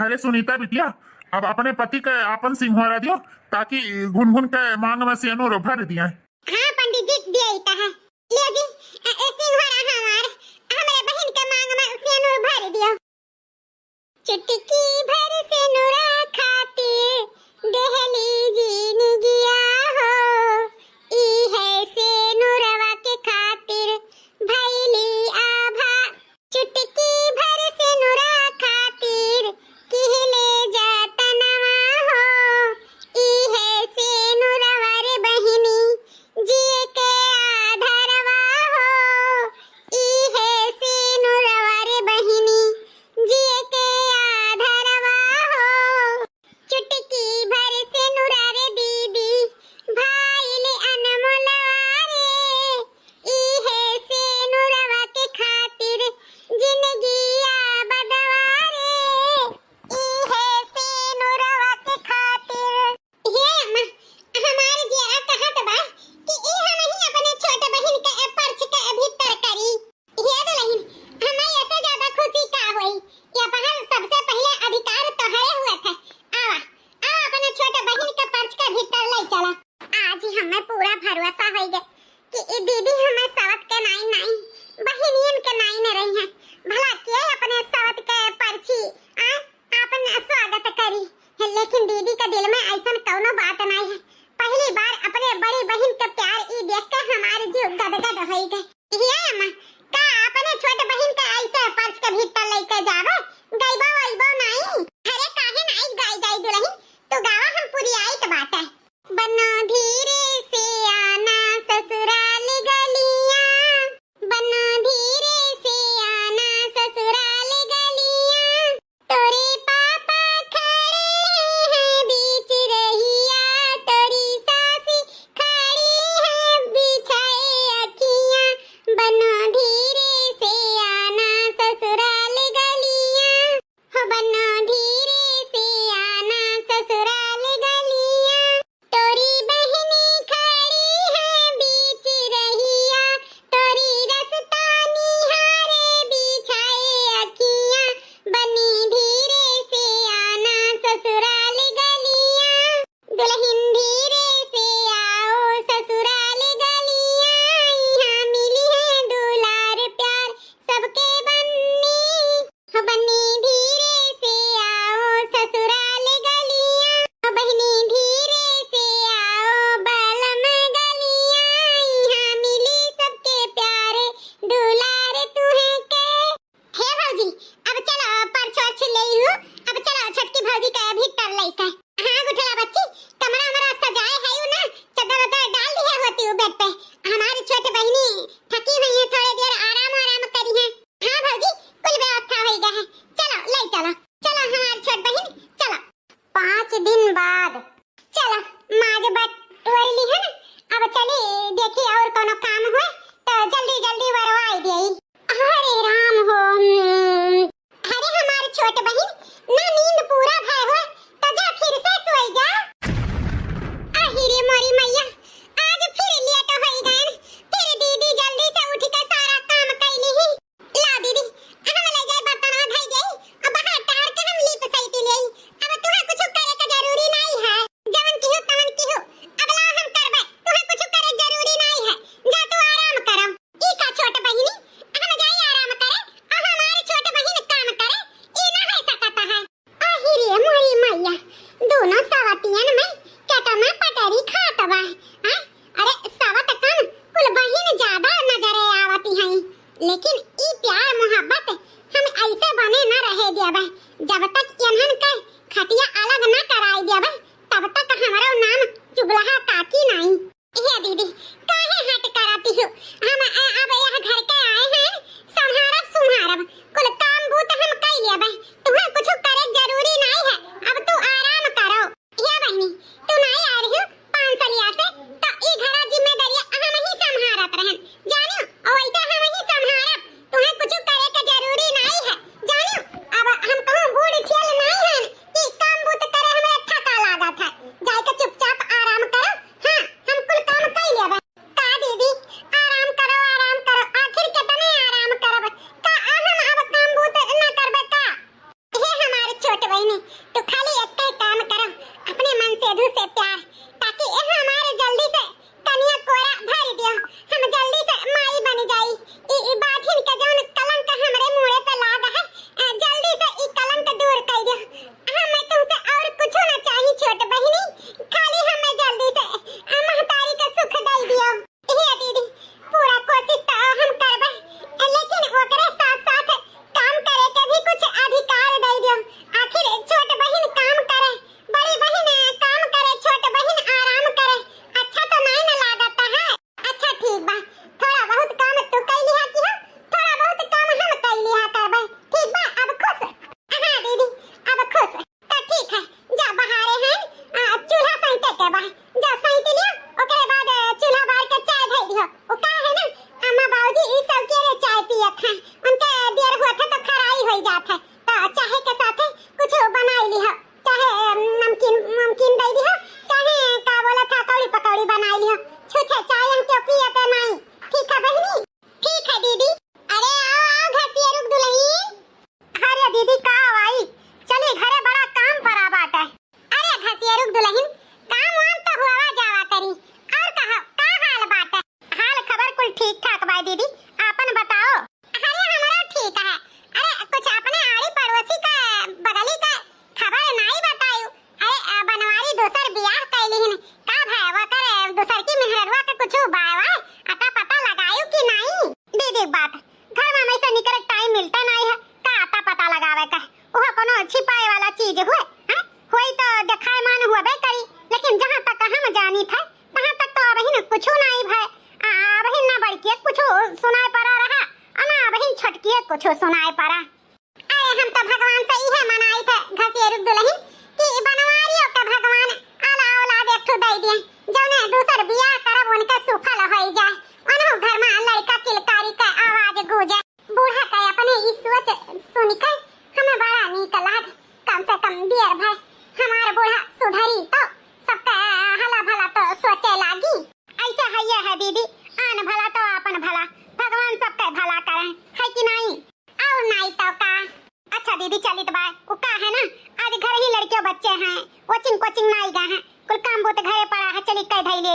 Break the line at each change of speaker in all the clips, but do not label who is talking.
अरे सुनीता बिटिया, अब अपने पति के आपन सिंहवारा दियो ताकि घुन घुन के मांग में सियानो भर दिया।
हाँ पंडित जी दिया है। ले जी सिंहवारा हमार हमारे बहन के मांग में सियानो भर दियो। चुटकी भर से नुरा खातिर दहली जीन गया हो, ई है से नुरवा के खातिर भैली आभा। चुटकी भर से नुरा खातिर किहले जाता नवा हो, ई है से नुरवा रे बहिनी जिए के आधारवा हो, ई है से नुरवा रे बहिनी जिए के आधारवा हो। चुटकी भर से नुरा रे दीदी भाईले अनमोलवा रे, ई है से नुरवा के खातिर जिंदगी आबदवा रे, ई है से नुरवा के खातिर। ये अम्मा हमारे जिया कहत बा कि ई हम ही अपने छोटे बहन के पर्च के भीतर करी। ये दुल्हन हमें ऐसे ज्यादा खुशी का होई, ये पहल सबसे पहले अधिकार तोहरे हुए थे। आवा आवा अपने छोटे बहन के पर्च के भीतर ले चला। आज ही हमें पूरा भरोसा होई गए कि ई दीदी हमें सवत के नहीं बहनियन के नहीं न रही है। भला के अपने सवत के पर्ची अपन स्वागत करी, लेकिन दीदी के दिल में ऐसा कौनो बात नहीं है। पहली बार अपने बड़ी बहन के प्यार ई देख के हमारे जीव गदगद हो गए। ये अम्मा का अपने छोटे बहन के ऐसे पर्च के भीतर लेके जावे, गईबो वईबो नहीं। अरे काहे नहीं गई गई दुल्हन, तू गावा हम पूरी आइत बात है। बनो धीरे से आना ससुराल गलियां, बनो धीरे से आना ससुराल गलियां, तोरे पापा खड़े हैं बीच रहिया, तोरी सासी खड़ी है बिछाए अखियां, बनो धीरे से आना ससुराल गलियां, हो बनो धीरे से आना ससुराल गलियां, तोरी बहनी खड़ी है बीच रहिया, तोरी रस्ता निहारे बिछाए अखियां, बनी धीरे से आना ससुराल गलियां। दुल्हन धीरे से आओ ससुराल गलियां, यहाँ मिली है दुलार प्यार सबके बन्नी, हो बनी धीरे से आओ ससुराल गलियां, हो बहनी धीरे से आओ बालम गलियां, यहाँ मिली सबके प्यारे दुलार तुम्हें के। हे भौजी अब चलो पर्च वर्च ले लूं, अब चलो छोटकी भौजी के भीतर लेके। हाँ गुठला बच्ची कमरा हमारा सजाए है ना, चादर वादर डाल दिया होती हूँ बेड पे। हमारी छोटी बहनी थकी हुई है, थोड़ी देर आराम करी है। हाँ भौजी कुल व्यवस्था हो गया है, चलो ले चलो चलो हमारी छोटी बहन चलो। 5 दिन बाद चलो माज बटोर ली है ना, अब चली देखी और कोनो काम हुए तो जल्दी जल्दी वरवाई देई। हरे राम हो। अरे हमारी छोटी बहन ना नींद पूरा भय हुआ तो जा फिर से सोई जा। अहिरे मोरी मैया आज फिर लेट हो गए, फिर दीदी जल्दी से उठ के सारा काम कैली ही। ला दीदी हम ले जाए बर्तन धई गई, अब बाहर टार के हम लीप सईती ले। अब तुहा कुछ करे का जरूरी नहीं है, जवन की हो तवन की हो अब ला हम करबे, तुहा कुछ करे जरूरी नहीं है, जा तू आराम करो। ई का छोटे बहिनी हम जाई आराम करे और हमारी छोटे बहन काम करे, ई ना है सकता है। अहिरे मोरी मैया दोनों सवतियन में केटा में पटरी खात बा। हां अरे सवत कम कुल बहन ज्यादा नजरे आवती हैं, लेकिन ई प्यार मोहब्बत हम ऐसे बने ना रहे देबे। जब तक इन्हन के खटिया अलग ना कराई देबे तब तक हमारा नाम चुगलहा काकी नहीं। हे दीदी काहे हट कराती हो, हम अब यह घर के आए हैं, संहारब सुहारब कुल काम बूत हम कई लेबे, तुम्हें कुछ करे जरूरी नहीं है, अब तू आराम करो। हे बहनी तू नहीं आ रही हो 5 सालिया से तो ई घरा जिम्मेदारी हम ही संहारत रहन, जानियो ओइसे हम ही संहारब, तुम्हें कुछ करे के जरूरी नहीं है, जानियो। अब हम कहूं बूढ़ ठेल नहीं है कि काम बूत करे, हमें थका लागत है, जाके चुपचाप आराम करो। हां हम कुल काम कई लेबे। छटकिए कुछ सुनाए पड़ा। अरे हम तो भगवान से इहे मनाई थे घसेरुक दुल्हन कि बनवारियों का भगवान आला औलाद एक ठो दे दिए जौने दूसर बियाह करब उनके सुफल होई जाए अनहु घर में लड़का किलकारी का आवाज गूंजे। बूढ़ा का अपने ई सोच सुनकर हमें बड़ा नीक लाग। कम से कम दियर भाई हमार बूढ़ा सुधरी तो सबका हला भला तो सोचे लागी। ऐसे है दीदी, आन भला तो अपन भला, भगवान सबका भला करे है कि नहीं? और नहीं तो का। अच्छा दीदी चली तो बाय वो का है ना, आज घर ही लड़कियों बच्चे हैं, कोचिंग कोचिंग नहीं गए हैं, कुल काम बहुत घरे पड़ा है, चली कह धई ले।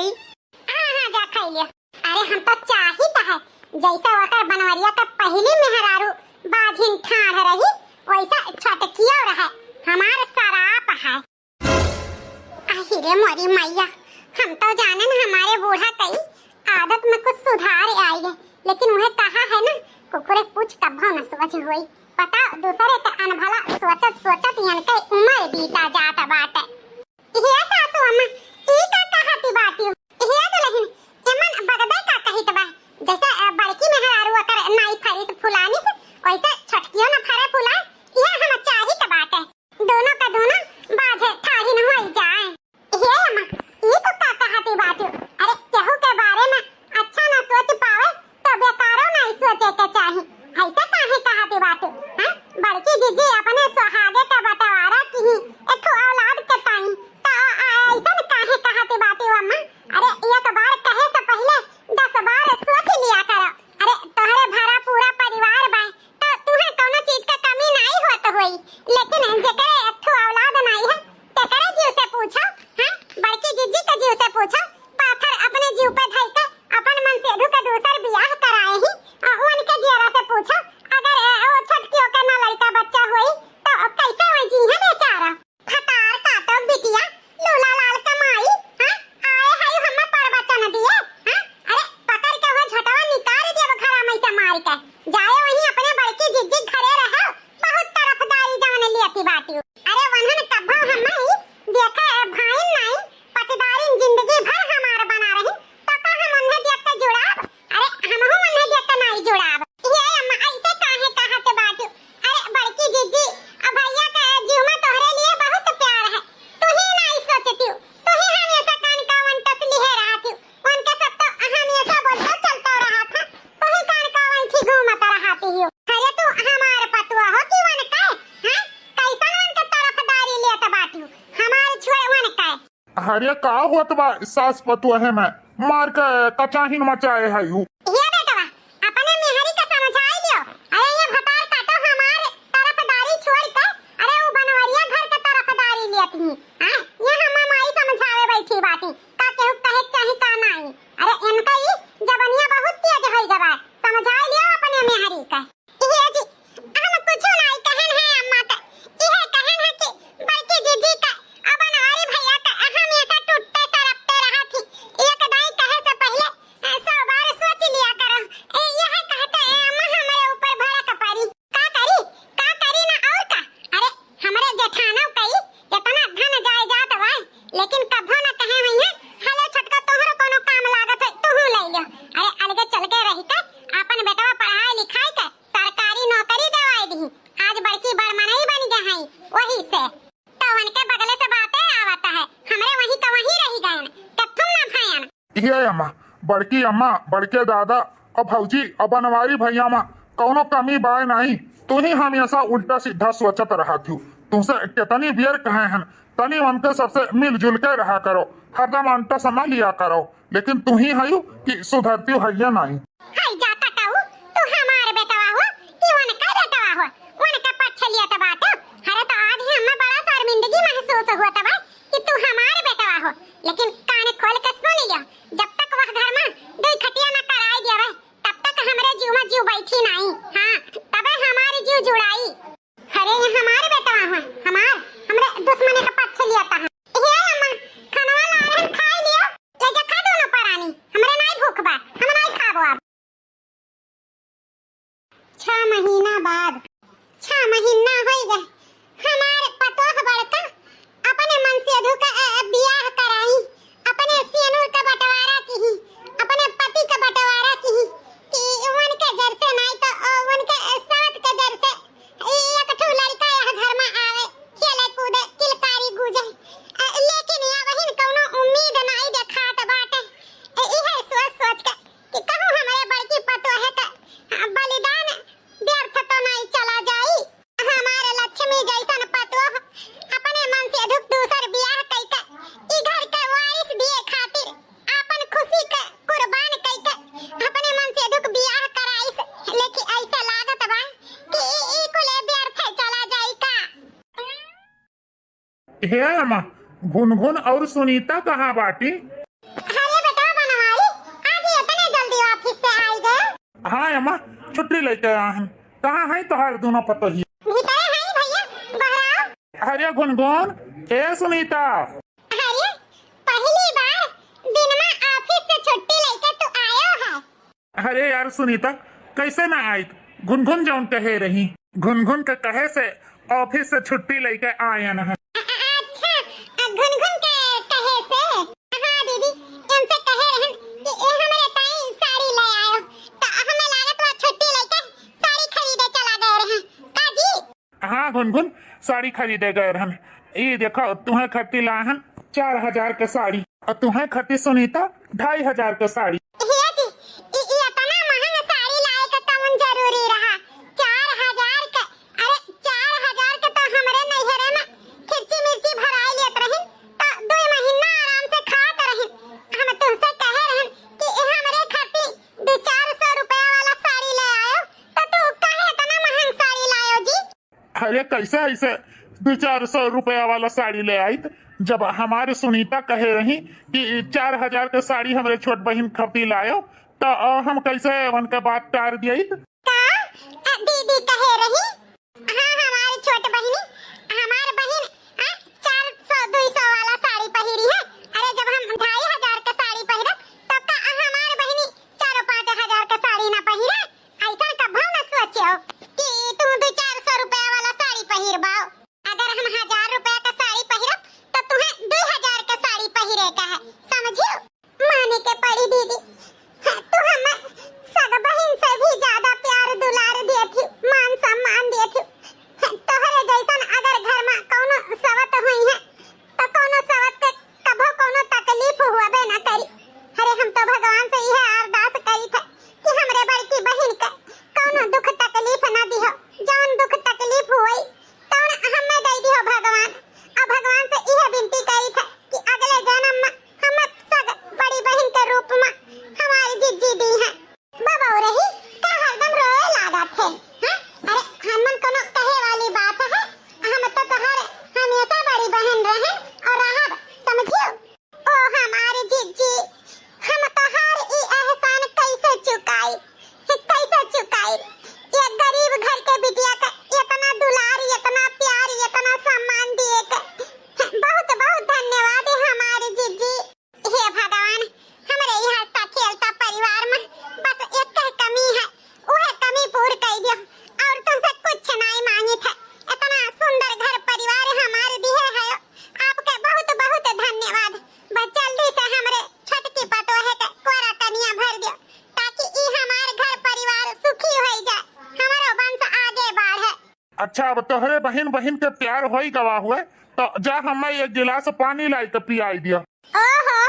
हां जा खाई ले। अरे हम तो चाहिता है जैसा वकर बनवरिया का पहली मेहरारू बाझिन ठाढ़ रही वैसा छटकियो रहे हमार सराप है। अहिरे मोरी मैया, हम तो जाने न हमारे बूढ़ा कई आदत में कुछ सुधार आई है, लेकिन वह कहा है ना कुकुरे पूछ कभो न सोच हुई। पता दूसरे का अनभला सोचत सोचत इनके उम्र बीता जाता बाटे। ये सासू अम्मा ई का कहती बाती ये दुल्हन एमन बगदे का कहित बा जैसे बड़की मेहरारू अकर नाई फरी से फुलानी से वैसे छटकियो न फरे फुला। यह हम चाही त बाटे दोनों का दोनों बाजे ठाही न होई जाए। ये अम्मा ई तो का कहती बाती। अरे केहू के बारे में अच्छा न सोच पावे तो बेकारो नहीं सोचे के चाही। ऐसा काहे कहती बाती? हां बड़की जीजी अपने सुहागे का बटवारा की ही एक औलाद के ताई तो ऐसा काहे कहती बाती अम्मा? अरे एक बार कहे से पहले 10 बार सोच लिया करो। अरे तोहरे भरा पूरा परिवार बा तो तुहे कोनो चीज का कमी नहीं होत होई, लेकिन जेकरे एक ठो औलाद नहीं है तेकरे जीव से पूछो। हां बड़की जीजी के जीव से पूछो। पाथर अपने जीव पे धई के अपन मन से धुका दूसर बियाह कराए ही उनके जीरा से पूछो। अगर वो छटकियों के ना लड़का बच्चा होई तो कैसे हो जी है बेचारा। खतार काटो बिटिया लूला लाल कमाई। हां आए है हम पर बच्चा न दिए। हां अरे पकड़ के वो झटवा निकाल दिए घरा में से मार के जाए वहीं अपने बड़की जिज्जी घरे रहो। बहुत तरफदारी जाने लियती बाती। अरे वनहन कभो हम ही देखा भाई नहीं पटदारी जिंदगी भर हमार बना रही तो का हम उन्हें देख के जुड़ाब। अरे हम उन्हें देख के नहीं जुड़ाब। ये अम्मा ऐसे काहे कहते बाती? अरे बड़की जिज्जी अब भैया का जीव में तोहरे लिए बहुत प्यार है, तू ही नहीं सोचती हो, तू ही हमेशा कान का वन टसली है रहती उनके सब तो हमेशा बोलते चलता रहा था, तू ही कान का वन की घूमता रहती हो। अरे तू हमारे पतुआ हो कि वन का? हां कैसा वन के तरफदारी लेत बाती हमारे छोड़ वन का?
अरे का होत बा सास पतुआ है मैं मार के कचाहिन मचाए है यू।
ये बेटवा अपने मेहरी का समझाई लियो। अरे ये भतार काटो हमारे तरफदारी छोड़ के अरे वो बनवरिया घर के तरफदारी लेती है। हां ये हम माई समझावे बैठी बाती का केहू कहे चाहे का नहीं। अरे इनका ही जबनिया बहुत तेज होई गवा समझाई लियो अपने मेहरी का। ये जी हम कुछ नहीं कहन है अम्मा का, ये कहन है कि बड़की जीजी का अब बनवारी भैया का हमेशा टूटते तरफते रहा थी। एक दाई कहे से पहले 100 बार सोच लिया करो। यह कहते हैं अम्मा हमारे ऊपर भड़क पड़ी का करी ना और का। अरे हमारे जेठानो कई इतना धन जायदाद बा लेकिन कभो ना कहे भैया हले छटका तोहरो कोनो काम लागत है तू ले लो। अरे अलगे चल के रही के अपन बेटवा पढ़ाई लिखाई के सरकारी नौकरी दिवाई दी। आज बड़की बड़मनई बन गए हैं वही से तो उनके बगले से बातें आवता है हमरे वही का वही रही गए कथुम ना भयन।
ये अम्मा बड़की अम्मा बड़के दादा और भौजी और बनवारी भैया माँ कौनो कमी बाय नहीं, तू ही हमेशा उल्टा सीधा सोचत रहा थी। तुमसे कितनी बियर कहे हैं तनी उनके सबसे मिलजुल के रहा करो, हरदम अंटा समा लिया करो, लेकिन तू ही है कि सुधरती है या नहीं।
हाय जाता काऊ तू हमारे बेटवा हो कि वन का बेटवा हो वन का पछलिया त बात। अरे तो आज ही हमें बड़ा शर्मिंदगी महसूस हुआ था कि तू हमारे बेटवा हो, लेकिन कान खोल के सुन लियो जब तक वह घर में दो खटिया न कराई देवे तब तक हमरे जीव में जीव बैठी नहीं। हां तबे हमारी जीव जुड़ाई। अरे ये हमारे बेटवा हो हमरे दुश्मन का पछलिया था। ये अम्मा खाना ला खा लियो ले जा खा दोनों परानी हमरे नहीं भूख बा हम नहीं खाबो। अब 6 महीना बाद 6 महीना हो गए हमारे पतोह बड़का अपने मन से धुका बियाह कराई अपने सियनूर का बंटवारा की ही अपने पति का बंटवारा की ही कि उनके घर से नहीं तो उनके
हे अम्मा, गुनगुन और सुनीता कहाँ बाटी?
अरे बेटा बनवारी, आज ये इतने जल्दी ऑफिस से आई गए?
हाँ अम्मा, छुट्टी लेके आया हूँ। कहाँ है तुम्हारे दोनों पतोही?
भीतर है ही भैया, बाहर आओ।
अरे गुनगुन, ए सुनीता।
अरे पहली बार दिन में ऑफिस से छुट्टी लेके तू आयो है।
अरे यार सुनीता, कैसे ना आई? गुनगुन जौन कहे रही, गुनगुन के कहे से ऑफिस से छुट्टी लेके आए न है।
अच्छा, गुनगुन के कहे से? हाँ दीदी, इनसे कहे रहन कि ये हमारे ताई साड़ी ले आयो, तो हमें लागत वो छुट्टी लेके साड़ी खरीदे चला गए रहे। का जी?
हाँ गुनगुन, साड़ी खरीदे गए रहन। ये देखो, तुम्हें खरीदी लाहन 4000 का साड़ी, और तुम्हें खरीदी सुनीता 2500 का साड़ी।
हिया जी, ये इतना महंगा साड़ी लाए का कौन जरूरी रहा? 4000 का? अरे 4000 का तो हमारे नैहरे में खिर्ची मिर्ची भराई लेत रहिन, तो 2 महीना आराम से खात रहिन। हम तुमसे कहे रहन कि ये हमारे खातिर 200-400 रुपया वाला साड़ी ले आयो, तो तू काहे इतना महंगा साड़ी लायो जी?
अरे कैसे ऐसे 200-400 रुपया वाला साड़ी ले आई? जब हमारे सुनीता कहे रही कि 4000 का साड़ी हमारे छोट बहन खरीदी लायो, तो हम कैसे उनका बात टार दिया?
का? दीदी कहे रही? हाँ हमारी छोट बहनी, हमार बहन 400-200 वाला साड़ी पहिरी है। अरे जब हम 2500 का साड़ी पहिरा, तो का हमार बहनी 4-5 हजार का साड़ी ना पहिरा? ऐसा कभो न सोचो कि तू 200-400 रुपया वाला साड़ी पहिरबाओ। अगर हम 1000 रुपया का साड़ी पहिरा, तो तुम्हें 2000 का साड़ी पहिरे का है, समझियो? माने के पड़ी दीदी, तू हम सब बहन से भी ज्यादा प्यार दुलार देती, मान सम्मान देती। तोहरे जैसन अगर घर में कोनो सवत हुई है, तो कोनो सवत के कभो कोनो तकलीफ हुआबे न करी। अरे हम तो भगवान से यह अरदास करी थे कि हमरे बड़की बहन के कोनो दुख तकलीफ न दिहो। जौन दुख तकलीफ हुई तौन हमें दे दिहो भगवान। और भगवान से यह विनती करी थे कि अगले जन्म में हम सब बड़ी बहन के रूप में हमारी जिज्जी दी है। बाबा रही का हरदम रोए लागा थे, हाँ? अरे हमन कोनो कहे वाली बात है? हम तो तोहरे हमेशा बड़ी बहन रहे और रहब, समझियो? ओ हमारी जिज्जी, हम तोहार ई एहसान कैसे चुकाई? कैसे चुकाई? ये गरीब घर के बिटिया का इतना दुलार, इतना प्यार, इतना सम्मान दिए के बहुत बहुत धन्यवाद है हमारी जिज्जी। हे भगवान, हमारे यहाँ हंसता खेलता परिवार में बस एक कमी है, वह कमी पूरी कर दियो। और तुमसे कुछ नहीं मांगी थे, इतना सुंदर घर परिवार हमारे दिए है। आपके बहुत बहुत धन्यवाद। बस जल्दी से हमारे छटकी पतोहे के कोरा कनिया भर दियो, ताकि ई हमारे घर परिवार सुखी हो जाए, हमारा वंश आगे बढ़े।
अच्छा, अब तोहरे बहन बहन के प्यार होई गवा हुए, तो जा हमें एक गिलास पानी लाई के पियाई दिया।
ओहो,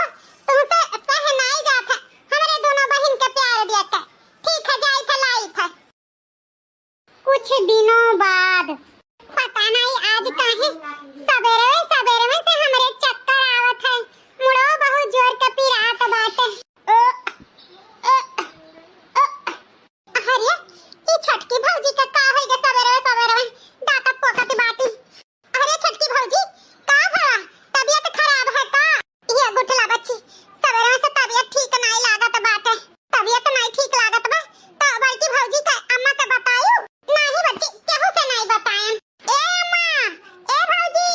तुमसे सह नहीं जाता हमारे दोनों बहन के प्यार देख के। ठीक है, जाई था लाई था। कुछ दिनों बाद पता नहीं आज काहे सवेरे में से हमारे चक्कर आवत है। मुड़ो बहुत जोर के पिरात बाटे। अरे ये छटकी भौजी का का होई गे सवेरे में दांत पोकत बाटी। अरे छटकी भौजी, का भा? तबीयत खराब है का? ये गुठला बच्ची, सवेरे में से तबीयत ठीक नहीं लागत बाटे। तबीयत नहीं ठीक लागत बा तो बड़की भौजी का अम्मा के बतायो? नहीं बच्ची, केहू से नहीं बताएं। ए अम्मा, ए भौजी,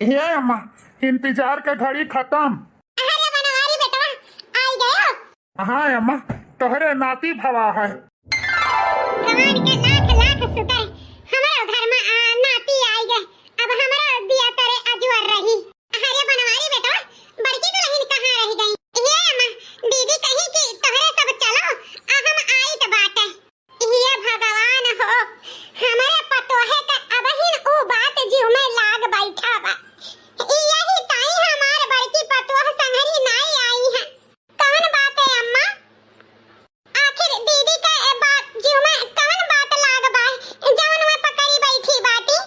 ये अम्मा इंतजार का घड़ी खत्म।
अरे बनवारी बेटा आई गयो।
हाँ अम्मा तोहरे नाती भवा है।
भगवान के लाख लाख शुक्र हमारे घर में नाती आई गए। अब हमारा दिया तरे अजवर रही। अरे बनवारी बेटा बड़की दुल्हन कहाँ रह गई? ये अम्मा दीदी कहीं कि तोहरे सब चलो हम आई तो बात है। ये भगवान हो हमारे पतोहे का अबहिन ऊ बात जीव में लाग बैठा बा। यही ताई हमार बड़की पतोह संगरी नाई आई है। कौन बात है अम्मा? आखिर दीदी का बात जीव में कौन बात लाग बा जवन में पकड़ी बैठी बाटी?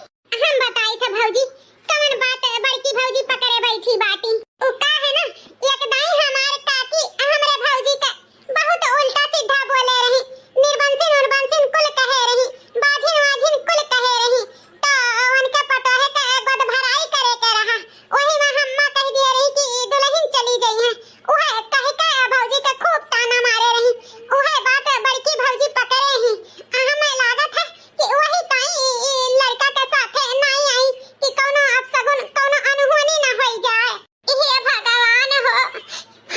हम बताई थे भौजी कौन बात बड़की भौजी पकड़े बैठी बाटी? ऊ का है ना एक दाई हमार काकी हमरे भौजी का बहुत उल्टा सीधा बोले रही। निर्बंसिन उर्बंसिन कुल कहे रही, बाझिन वाझिन कुल कहे रही। तो उनके पतोहे का गोद भराई करे के रहा। वही में हम्मा कह दिए रही कि दुल्हन चली गई है। उहे कहे का भौजी का खूब ताना मारे रही। उहे बात बड़की भौजी पकड़े ही। हमें लागत है कि वही ताई लड़का के साथे नहीं आई कि कोनो अपशगुन कोनो अनहोनी न होई जाए। ये भगवान हो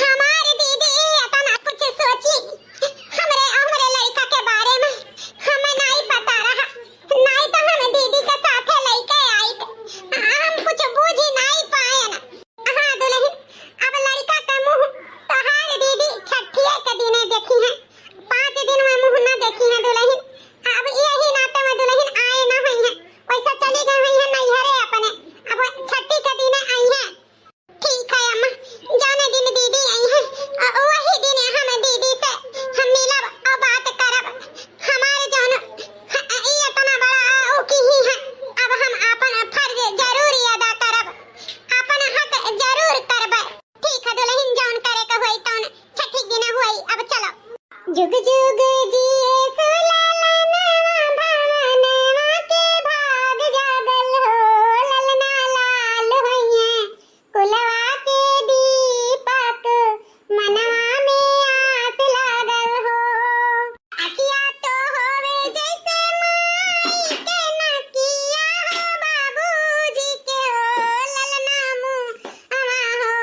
हमारी दीदी इतना कुछ सोची हमरे लड़का के बारे में हमें नहीं पता रहा। नहीं तो हम दीदी के साथे लेके आई हम कुछ बूझ ही नहीं पाए ना। हाँ दुल्हन अब लड़का का मुंह तोहार दीदी छठिये के दिने देखी है। 5 दिन में मुंह न देखी है दुल्हन। अब यही नाते में दुल्हन आए न हुई है। वैसा चली गई हुई है नैहरे अपने। अब छठी के दिने आई है। ठीक है अम्मा जाने दिन दीदी आई है वही दिन हम दीदी से हम मिलब और बात करब। हमारे जौन ये इतना बड़ा उकी ही है। अब हम अपन फर्ज जरूर अदा करब, अपन हक जरूर करब। ठीक है दुल्हन जौन करे के होई तौन छठी दिन होई। अब चलो जुग जुग जिए सुलालनवा भवनवा के भाग जागल हो। ललना लाल होइए कुलवा के दीपक मनवा में आस लागल हो। अकिया तो होवे जैसे माई के नकिया हो बाबूजी के हो। ललना मुहवा हो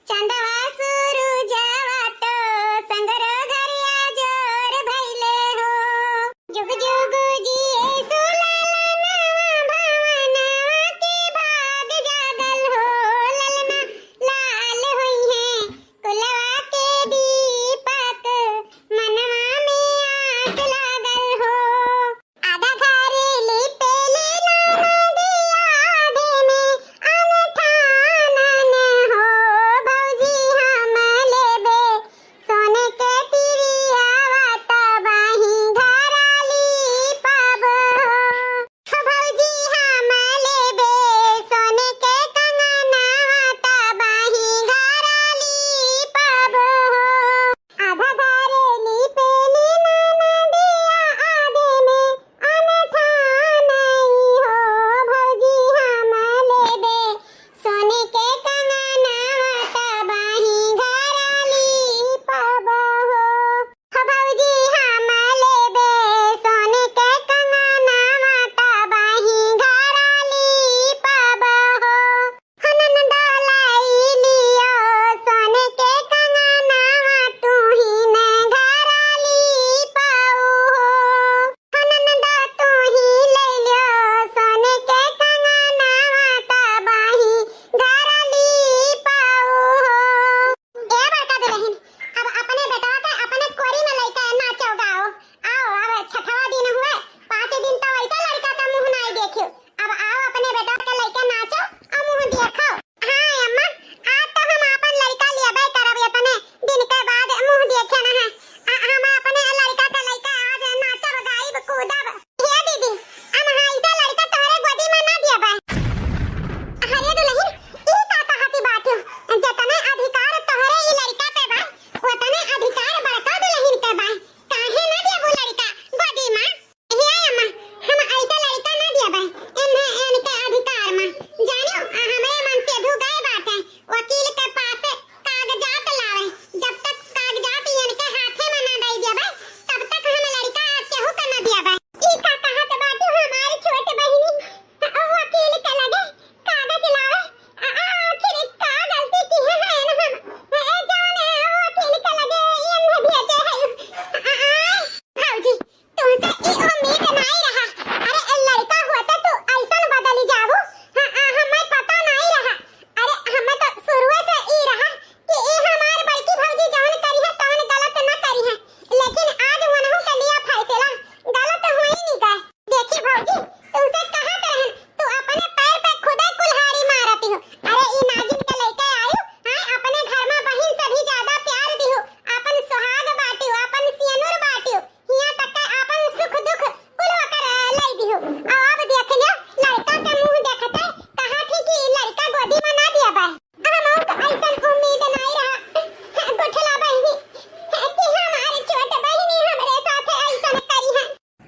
चंदवा सूरजवा तो संगरो घरिया जोड़े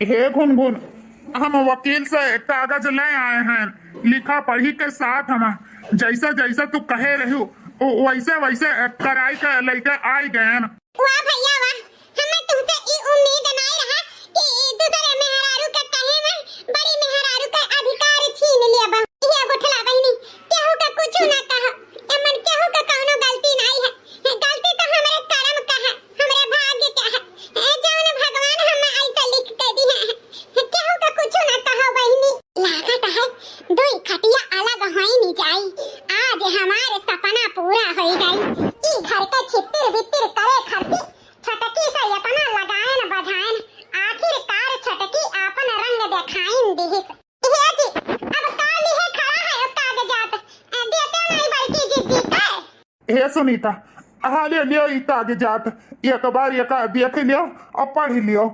हे गुनगुन, हम वकील से कागज ले आए हैं, लिखा पढ़ी के साथ हम जैसा जैसा तू कहे रही वैसे वैसे कराई के लेके आई गए।
वाह भैया वाह, हमें तुमसे ई उम्मीद नहीं रहा कि दूसरे मेहरारू के कहे में बड़ी मेहरारू का अधिकार छीन लिया बा। ये बुठला बहिनी केहू का कुछ ना कहा, एमन केहू का कौनो गलती नहीं है, गलती तो हमरे कर्म का है, हमरे भाग्य का है, जौन भगवान हमें ऐसा लिख के दिए हैं, केहू का कुछ ना कहो बहिनी। लागत है दुई खटिया अलग होई नहीं जाई, आज हमारे सपना पूरा हो गई। ई घर के छितिर बितिर करे खरती छटकी से यतना लगाएन बजाएन, आखिरकार छटकी आपन रंग दिखाइन दिहिस। हे जी अब काल ही खड़ा है कागजात, देते नहीं बल्कि जी का।
हे सुनीता, हाले लियो ई कागजात, एक बार एक देख लियो और पढ़ लियो।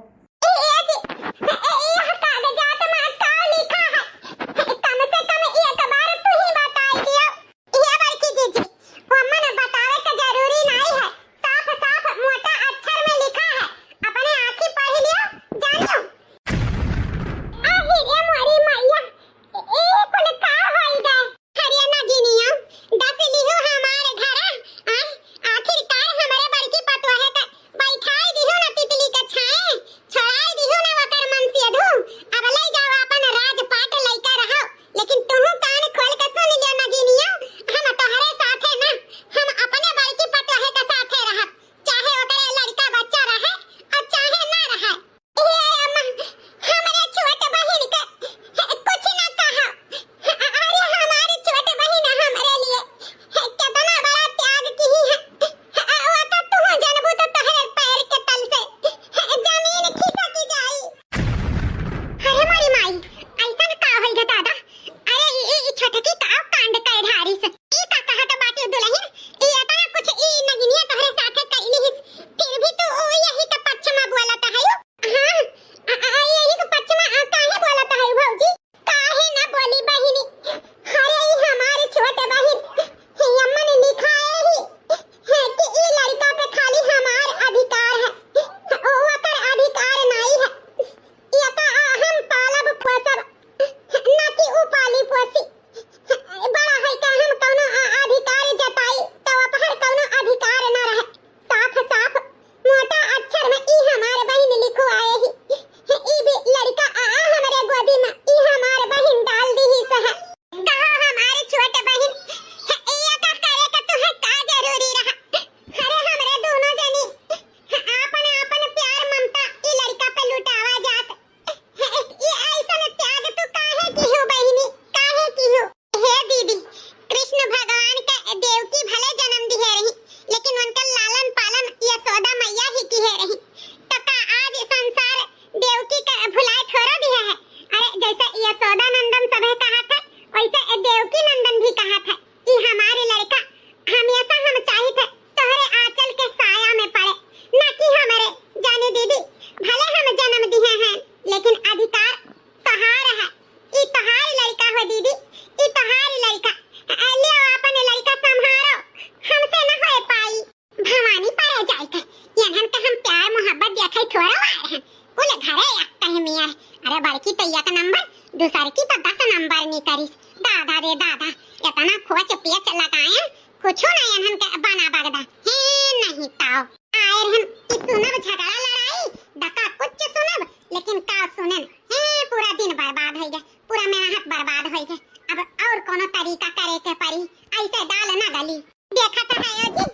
अरे बड़की तो एक नंबर, दूसर की तो 10 नंबर निकरिस। दादा रे दादा, इतना खोच पेच लगाए कुछो नहीं अनहन के बना बगदा हे नहीं ताओ आए रहन कि सुनब झगड़ा लड़ाई डका कुछ सुनब, लेकिन का सुनन हे पूरा दिन बर्बाद हो गए, पूरा मेहनत बर्बाद हो गए। अब और कोनो तरीका करे के परी, ऐसे दाल ना गली। देखा तो है जी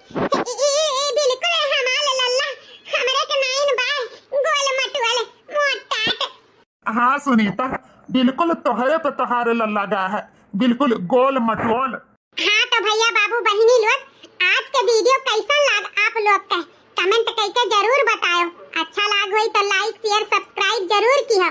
ई बिल्कुल हमाल लल्ला हमरे के नाइन बार गोल मटुअल मोटाट।
हाँ सुनीता, बिल्कुल तोहरे पे तोहारे लल्ला गा है, बिल्कुल गोल मटोल।
हाँ तो भैया बाबू बहिनी लोग, आज के वीडियो कैसा लगा आप लोग का कमेंट करके जरूर बताओ। अच्छा लगा हो तो लाइक शेयर सब्सक्राइब जरूर किया।